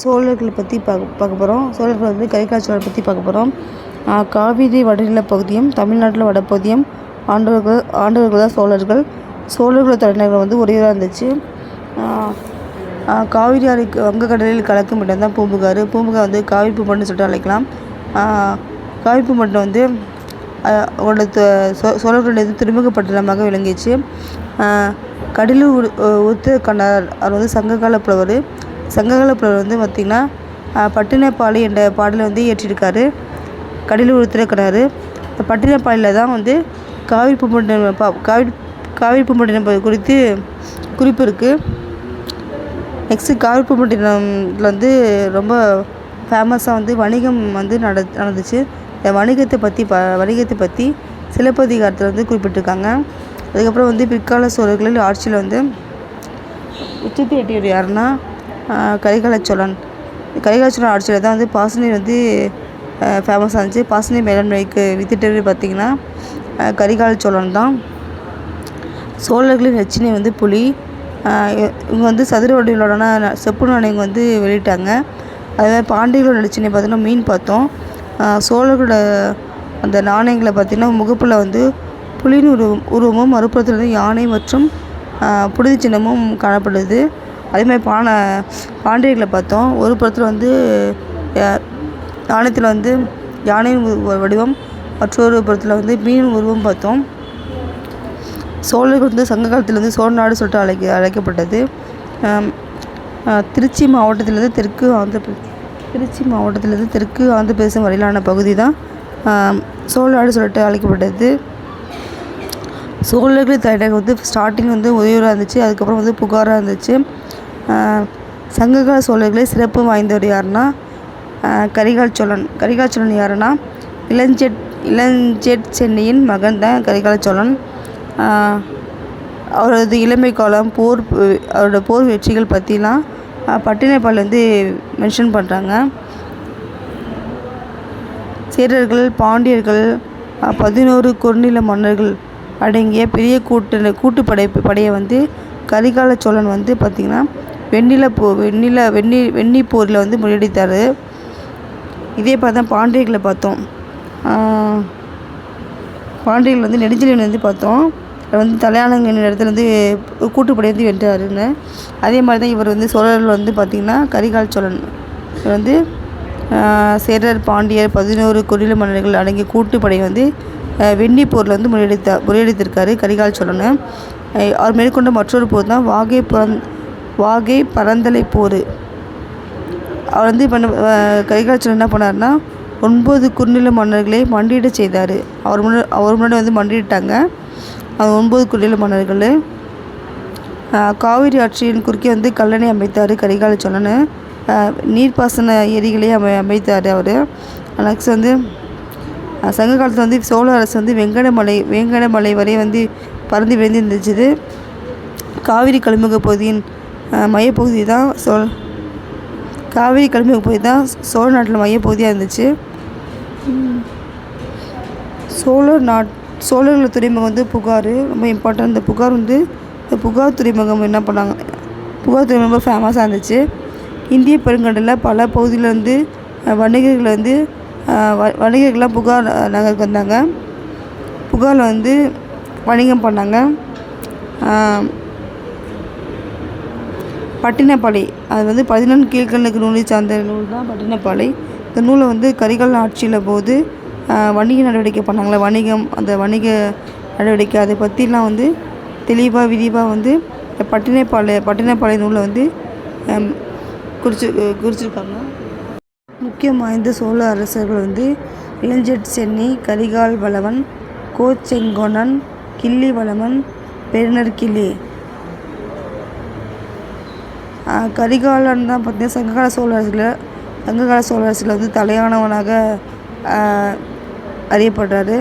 சோழர்களை பற்றி பார்க்க போகிறோம். சோழர்கள் வந்து கரிகால் சோழரை பற்றி பார்க்க போகிறோம். காவிரி வடநில பகுதியும் தமிழ்நாட்டில் வடப்பகுதியும் ஆண்டவர்கள் தான் சோழர்கள். சோழர்கள் தலைநகரம் வந்து ஒரேதாக இருந்துச்சு. காவிரி ஆறுக்கு வங்கக்கடலில் கலக்கும் இடம் தான் பூம்புகார். பூம்புகார் வந்து காவிரி பூம்பட்டினம் சொல்லிட்டு அழைக்கலாம். காவிரி பூம்பட்டினம் வந்து அவரோட சோழர்களுடைய துறைமுகப்பட்டினமாக விளங்கிச்சு. கடலூர் உத்தரகண்ணர் அவர் வந்து சங்ககால புலவர் வந்து பார்த்திங்கன்னா பட்டினப்பாலை என்ற பாடலை வந்து இயற்றியிருக்காரு. கடலூர் உத்தரகண்ணர். இந்த பட்டினப்பாலையில் தான் வந்து காவிரி பூம்பட்டினம் குறித்து குறிப்பு இருக்குது. நெக்ஸ்ட்டு காவிரி பூம்பட்டினத்தில் வந்து ரொம்ப ஃபேமஸாக வந்து வணிகம் வந்து நடந்துச்சு. இந்த வணிகத்தை பற்றி சிலப்பதிகாரத்தில் வந்து குறிப்பிட்டிருக்காங்க. அதுக்கப்புறம் வந்து பிற்கால சோழர்களில் ஆட்சியில் வந்து உச்சத்தை எட்டியவர் யாருன்னா கரிகால சோழன் ஆட்சியில் தான் வந்து பாசனீர் வந்து ஃபேமஸாக இருந்துச்சு. பாசனீர் மேலாண்மைக்கு வித்திட்டவர் பார்த்திங்கன்னா கரிகால சோழன் தான். சோழர்களின் நச்சினை வந்து புலி. இவங்க வந்து சதுர வடிவிலோட செப்பு நாணயங்க வந்து வெளியிட்டாங்க. அதுமாதிரி பாண்டியர்களோட நச்சினை பார்த்திங்கன்னா மீன் பார்த்தோம். சோழர்களோட அந்த நாணயங்களை பார்த்திங்கன்னா முகப்பில் வந்து புலியின் உருவமும் மறுபுறத்தில் வந்து யானை மற்றும் புழுதி சின்னமும் காணப்படுது. அதேமாதிரி பாண்டியர்களை பார்த்தோம். ஒரு புறத்தில் வந்து நாணயத்தில் வந்து யானையின் வடிவம், மற்றொரு புறத்தில் வந்து மீன் உருவம் பார்த்தோம். சோழர்கள் வந்து சங்க காலத்தில் வந்து சோழ நாடு சொல்லிட்டு அழைக்கப்பட்டது. திருச்சி மாவட்டத்திலிருந்து தெற்கு ஆந்திர பிரதேசம் வரையிலான பகுதி தான் சோழ நாடு சொல்லிட்டு அழைக்கப்பட்டது. சோழர்கள் தலைநகர் வந்து ஸ்டார்டிங் வந்து உறையூராக இருந்துச்சு. அதுக்கப்புறம் வந்து புகாராக இருந்துச்சு. சங்ககால சோழர்களே சிறப்பு வாய்ந்தவர் யாருன்னா கரிகால் சோழன் யாருன்னா இளஞ்செட் சென்னியின் மகன் தான் கரிகால சோழன். அவரது இளமை காலம் அவரோட போர் வெற்றிகள் பற்றிலாம் பட்டினப்பால் வந்து மென்ஷன் பண்ணுறாங்க. சேரர்கள், பாண்டியர்கள், 11 குறுநில மன்னர்கள் அடங்கிய பெரிய படையை வந்து கரிகால சோழன் வந்து பார்த்திங்கன்னா வெண்ணி போரில் வந்து முறியடித்தார். இதே பார்த்தா பாண்டியர்களை பார்த்தோம். பாண்டியர்கள் வந்து நெடுஞ்செழியன் வந்து பார்த்தோம். வந்து தலையாளங்க இடத்துல வந்து கூட்டுப்படை வந்து வென்றாருன்னு. அதே மாதிரி தான் இவர் வந்து சோழர்கள் வந்து பார்த்திங்கன்னா கரிகால் சோழன் வந்து சேரர், பாண்டியர், 11 குறுநில மன்னர்கள் அடங்கிய கூட்டுப்படை வந்து வெண்ணி போரில் வந்து முறியடித்திருக்காரு கரிகால் சோழன். அவர் மேற்கொண்ட மற்றொரு போர் தான் வாகை பரந்தலை போர். அவர் வந்து கரிகால் சோழன் என்ன பண்ணார்னா 9 குறுநில மன்னர்களை மண்டியிட செய்தார். அவர் முன்னாடி வந்து மண்டியிட்டாங்க அது 9 குறுநில மன்னர்கள். காவிரி ஆற்றின் குறுக்கே வந்து கல்லணை அமைத்தார் கரிகால சோழன். நீர்ப்பாசன ஏரிகளை அமைத்தார் அவர். நெக்ஸ்ட் வந்து சங்க காலத்தில் வந்து சோழ அரசு வந்து வேங்கடமலை வரை வந்து பறந்து விழுந்து இருந்துச்சு. காவிரி கழிமுக பகுதியின் மையப்பகுதி தான் சோழ நாட்டில் மையப்பகுதியாக இருந்துச்சு. சோழர்கள் துறைமுகம் வந்து புகார் ரொம்ப இம்பார்ட்டன்ட். இந்த புகார் துறைமுகம் என்ன பண்ணாங்க, புகார் துறைமுகம் ரொம்ப ஃபேமஸாக இருந்துச்சு. இந்திய பெருங்கடலில் பல பகுதியில் வந்து வணிகர்கள்லாம் புகார் நகருக்கு வந்தாங்க. புகாரில் வந்து வணிகம் பண்ணாங்க. பட்டினப்பாலை அது வந்து 11 கீழ்கணக்கு நூலை சார்ந்த நூல் தான் பட்டினப்பாலை. இந்த நூலை வந்து கரிகாலன் ஆட்சியில் போது வணிக நடவடிக்கை பண்ணாங்களே, அந்த வணிக நடவடிக்கை அதை பற்றிலாம் வந்து விரிவாக வந்து பட்டினப்பாலை நூலை வந்து குறிச்சிருக்காங்க. முக்கியம் வாய்ந்த சோழ அரசர்கள் வந்து இளஞ்செட் சென்னி, கரிகால் வளவன், கோச்செங்கோணன், கிள்ளி வளவன், பெருநர் கிள்ளி. கரிகாலன் தான் பார்த்திங்கன்னா சங்ககால சோழ அரசுகளை வந்து தலையானவனாக அறியப்படுறாரு.